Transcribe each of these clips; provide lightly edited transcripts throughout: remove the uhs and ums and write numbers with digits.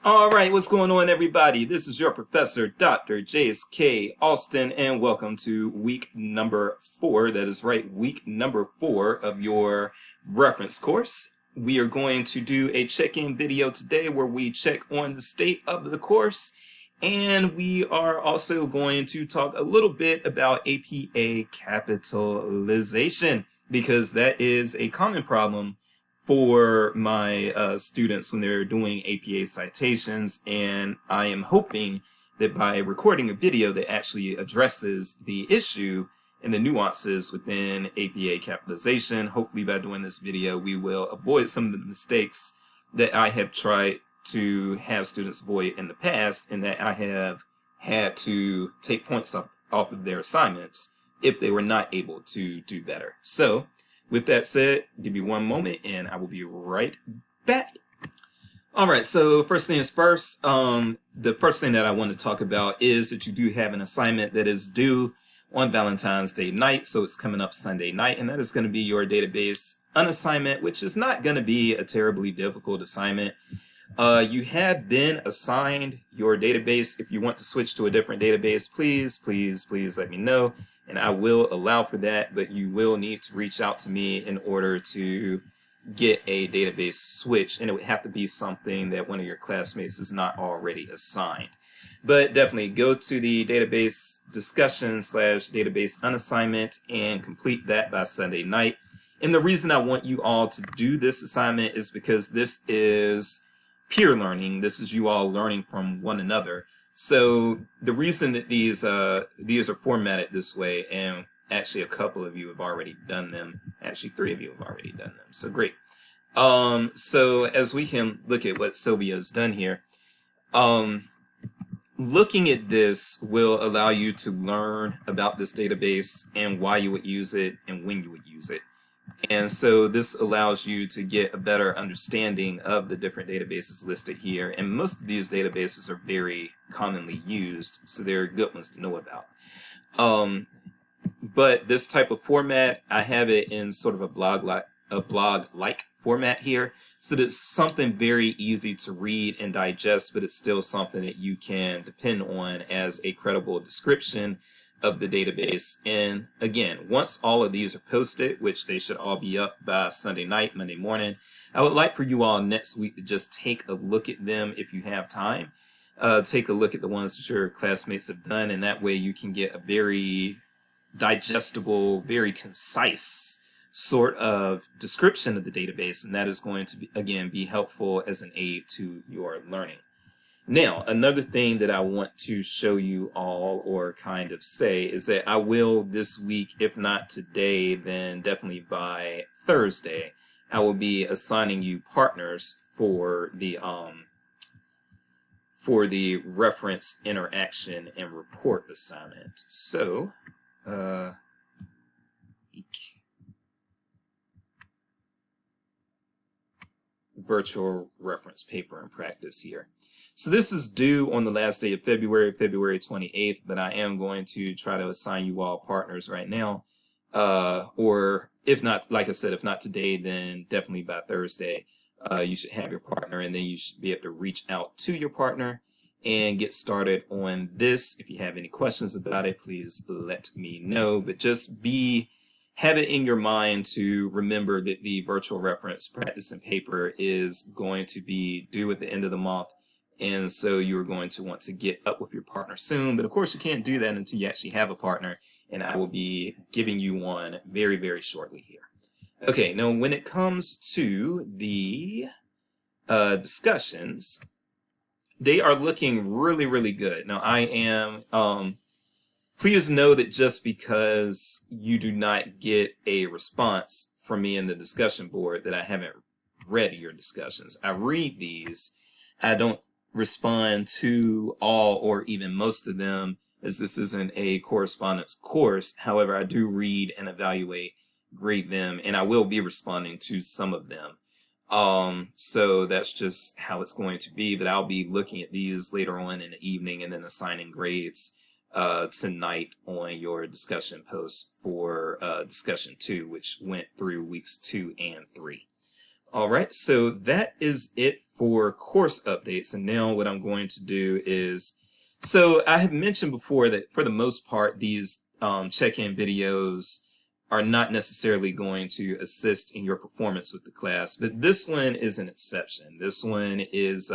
All right, what's going on, everybody? This is your professor, Dr. JSK Austin, and welcome to week number 4. That is right, week number 4 of your reference course. We are going to do a check-in video today where we check on the state of the course, and we are also going to talk a little bit about APA capitalization, because that is a common problem for my students when they're doing APA citations, and I am hoping that by recording a video that actually addresses the issue and the nuances within APA capitalization, hopefully by doing this video we will avoid some of the mistakes that I have tried to have students avoid in the past, and that I have had to take points off of their assignments if they were not able to do better. So with that said, give me one moment and I will be right back. All right, so first things first, the first thing that I want to talk about is that you do have an assignment that is due on Valentine's Day night, so it's coming up Sunday night, and that is going to be your database unassignment, which is not going to be a terribly difficult assignment. You have been assigned your database. If you want to switch to a different database, please let me know, and I will allow for that, but you will need to reach out to me in order to get a database switch, and it would have to be something that one of your classmates is not already assigned. But definitely go to the database discussion / database unassignment and complete that by Sunday night. And the reason I want you all to do this assignment is because this is peer learning. This is you all learning from one another. So the reason that these are formatted this way, and actually a couple of you have already done them, actually 3 of you have already done them, so great. So as we can look at what Sylvia has done here, looking at this will allow you to learn about this database and why you would use it and when you would use it. And so this allows you to get a better understanding of the different databases listed here. And most of these databases are very commonly used, so they're good ones to know about. But this type of format, I have it in sort of a blog-like format here. So that it's something very easy to read and digest, but it's still something that you can depend on as a credible description of the database. And again, once all of these are posted, which they should all be up by Sunday night, Monday morning, I would like for you all next week to just take a look at them if you have time. Take a look at the ones that your classmates have done, and that way you can get a very digestible, very concise sort of description of the database, and that is going to be, again, be helpful as an aid to your learning. Now, another thing that I want to show you all, or kind of say, is that I will this week, if not today, then definitely by Thursday, I will be assigning you partners for the reference interaction and report assignment. So, virtual reference paper and practice here. So this is due on the last day of February 28th, but I am going to try to assign you all partners right now. Or if not, like I said, if not today, then definitely by Thursday, you should have your partner, and then you should be able to reach out to your partner and get started on this. If you have any questions about it, please let me know, but just have it in your mind to remember that the virtual reference practice and paper is going to be due at the end of the month. And so you're going to want to get up with your partner soon. But of course, you can't do that until you actually have a partner. And I will be giving you one very, very shortly here. Okay, now when it comes to the discussions, they are looking really, really good. Now I am... please know that just because you do not get a response from me in the discussion board that I haven't read your discussions. I read these. I don't respond to all or even most of them, as this isn't a correspondence course. However, I do read and evaluate, grade them, and I will be responding to some of them. So that's just how it's going to be, but I'll be looking at these later on in the evening and then assigning grades tonight on your discussion post for discussion 2, which went through weeks 2 and 3. All right, so that is it for course updates. And now what I'm going to do is, so I have mentioned before that for the most part, these check-in videos are not necessarily going to assist in your performance with the class, but this one is an exception. This one is,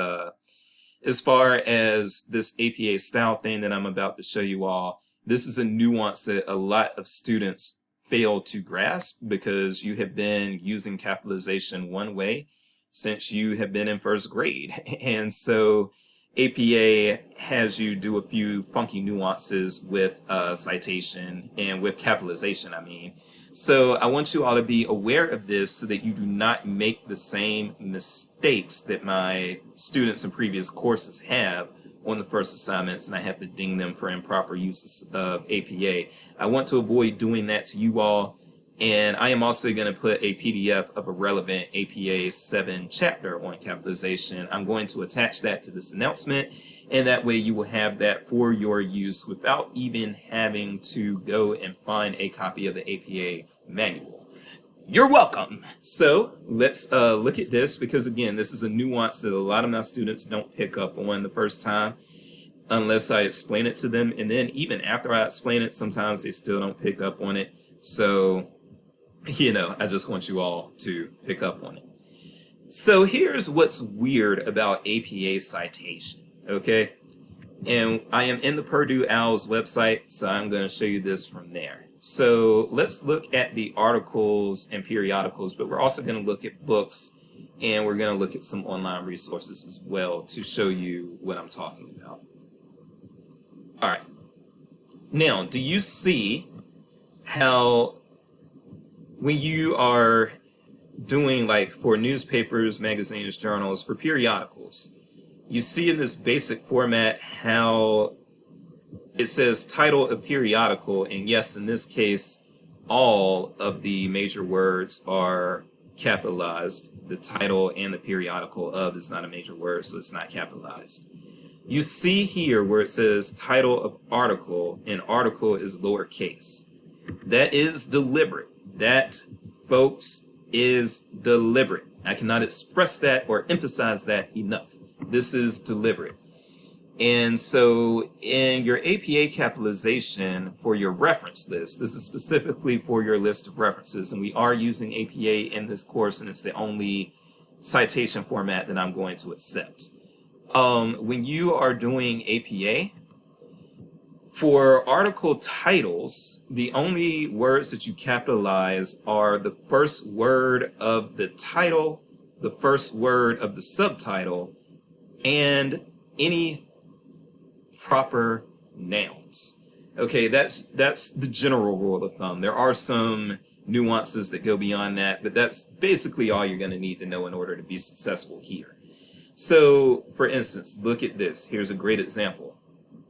as far as this APA style thing that I'm about to show you all, this is a nuance that a lot of students fail to grasp because you have been using capitalization one way since you have been in first grade. And so APA has you do a few funky nuances with citation and with capitalization, I mean. So I want you all to be aware of this so that you do not make the same mistakes that my students in previous courses have on the first assignments, and I have to ding them for improper use of APA. I want to avoid doing that to you all, and I am also going to put a PDF of a relevant APA 7 chapter on capitalization. I'm going to attach that to this announcement, and that way you will have that for your use without even having to go and find a copy of the APA manual. You're welcome. So let's look at this, because again, this is a nuance that a lot of my students don't pick up on the first time unless I explain it to them. And then even after I explain it, sometimes they still don't pick up on it. So, you know, I just want you all to pick up on it. So here's what's weird about APA citation, okay? And I am in the Purdue OWL's website, so I'm going to show you this from there. So let's look at the articles and periodicals, but we're also going to look at books, and we're going to look at some online resources as well to show you what I'm talking about. All right. Now, do you see how when you are doing, like, for newspapers, magazines, journals, for periodicals, you see in this basic format how it says title of periodical, and yes, in this case, all of the major words are capitalized. The title and the periodical of is not a major word, so it's not capitalized. You see here where it says title of article, and article is lowercase. That is deliberate. That, folks, is deliberate. I cannot express that or emphasize that enough. This is deliberate. And so in your APA capitalization for your reference list, this is specifically for your list of references, and we are using APA in this course, and it's the only citation format that I'm going to accept. When you are doing APA, for article titles, the only words that you capitalize are the first word of the title, the first word of the subtitle, and any proper nouns. Okay, that's the general rule of thumb. There are some nuances that go beyond that, but that's basically all you're going to need to know in order to be successful here. So, for instance, look at this. Here's a great example.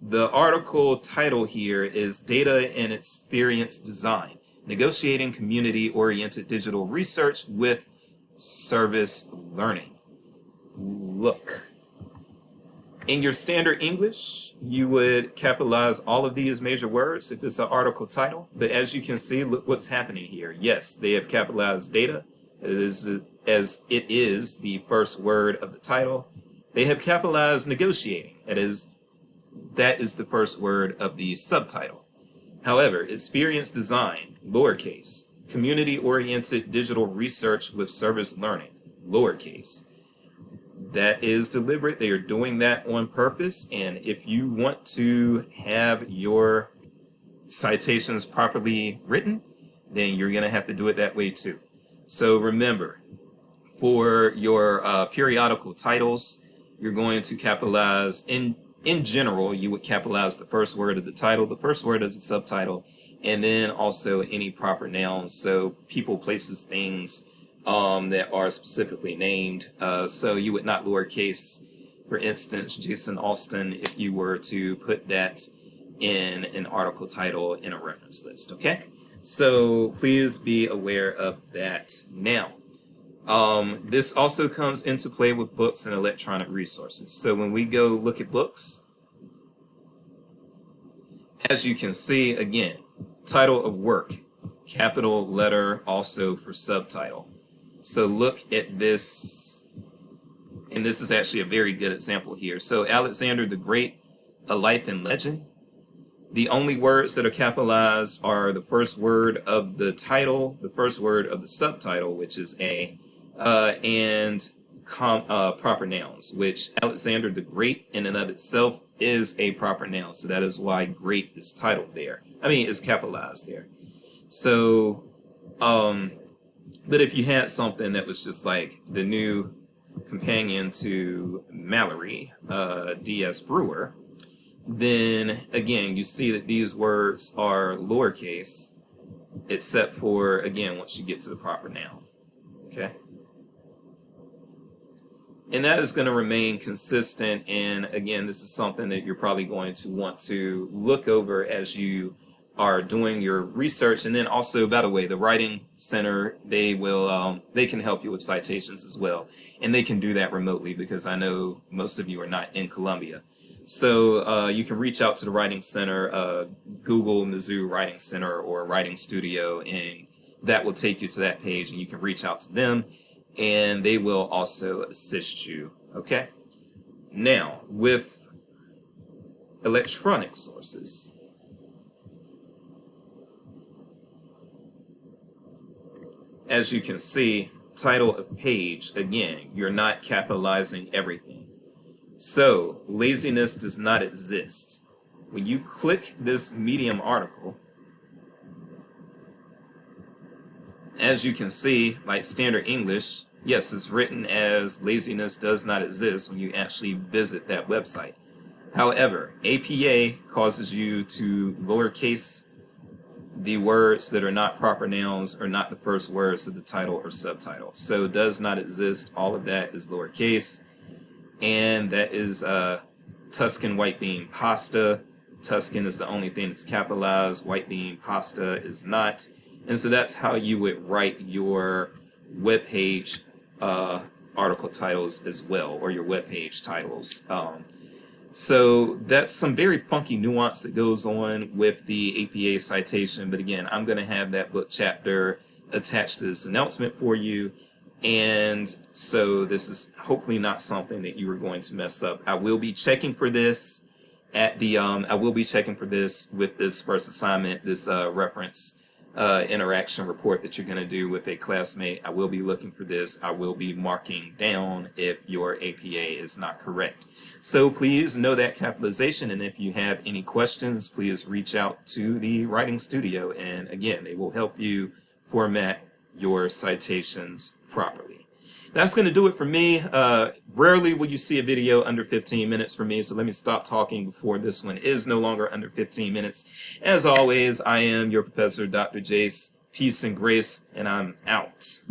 The article title here is Data and Experience Design, Negotiating Community-Oriented Digital Research with Service Learning. Look. In your standard English, you would capitalize all of these major words if it's an article title. But as you can see, look what's happening here. Yes, they have capitalized data as it is the first word of the title. They have capitalized negotiating. That is the first word of the subtitle. However, experience design, lowercase. Community-oriented digital research with service learning, lowercase. That is deliberate. They are doing that on purpose. And if you want to have your citations properly written, then you're going to have to do it that way too. So remember, for your periodical titles, you're going to capitalize, in general, you would capitalize the first word of the title, the first word of the subtitle, and then also any proper nouns. So people, places, things, that are specifically named. So you would not lowercase, for instance, Jason Alston, if you were to put that in an article title in a reference list, okay? So please be aware of that. Now, this also comes into play with books and electronic resources. So when we go look at books, as you can see, again, title of work, capital letter also for subtitle. So look at this And this is actually a very good example here. So Alexander the Great, A Life and Legend. The only words that are capitalized are the first word of the title, the first word of the subtitle, which is A, and proper nouns, which Alexander the Great in and of itself is a proper noun. So that is why great is titled there. I mean, is capitalized there. So, but if you had something that was just like the new companion to Mallory, D.S. Brewer, then again, you see that these words are lowercase, except for, again, once you get to the proper noun. Okay? And that is going to remain consistent. And again, this is something that you're probably going to want to look over as you are doing your research. And then also, by the way, the Writing Center, they can help you with citations as well. And they can do that remotely because I know most of you are not in Columbia. So you can reach out to the Writing Center, Google Mizzou Writing Center or Writing Studio, and that will take you to that page, and you can reach out to them, and they will also assist you. Okay? Now, with electronic sources, as you can see, title of page, again, you're not capitalizing everything. So, laziness does not exist. When you click this Medium article, as you can see, like standard English, yes, it's written as laziness does not exist when you actually visit that website. However, APA causes you to lowercase the words that are not proper nouns or not the first words of the title or subtitle. So does not exist, all of that is lowercase. And that is Tuscan white bean pasta. Tuscan is the only thing that's capitalized. White bean pasta is not. And so that's how you would write your web page article titles as well, or your web page titles. So that's some very funky nuance that goes on with the APA citation. But again, I'm going to have that book chapter attached to this announcement for you. And so this is hopefully not something that you are going to mess up. I will be checking for this at the, I will be checking for this with this first assignment, this reference interaction report that you're going to do with a classmate. I will be looking for this. I will be marking down if your APA is not correct. So please know that capitalization, and if you have any questions, please reach out to the Writing Studio, and again, they will help you format your citations properly. That's going to do it for me. Rarely will you see a video under 15 minutes from me, so let me stop talking before this one is no longer under 15 minutes. As always, I am your professor, Dr. Jace. Peace and grace, and I'm out.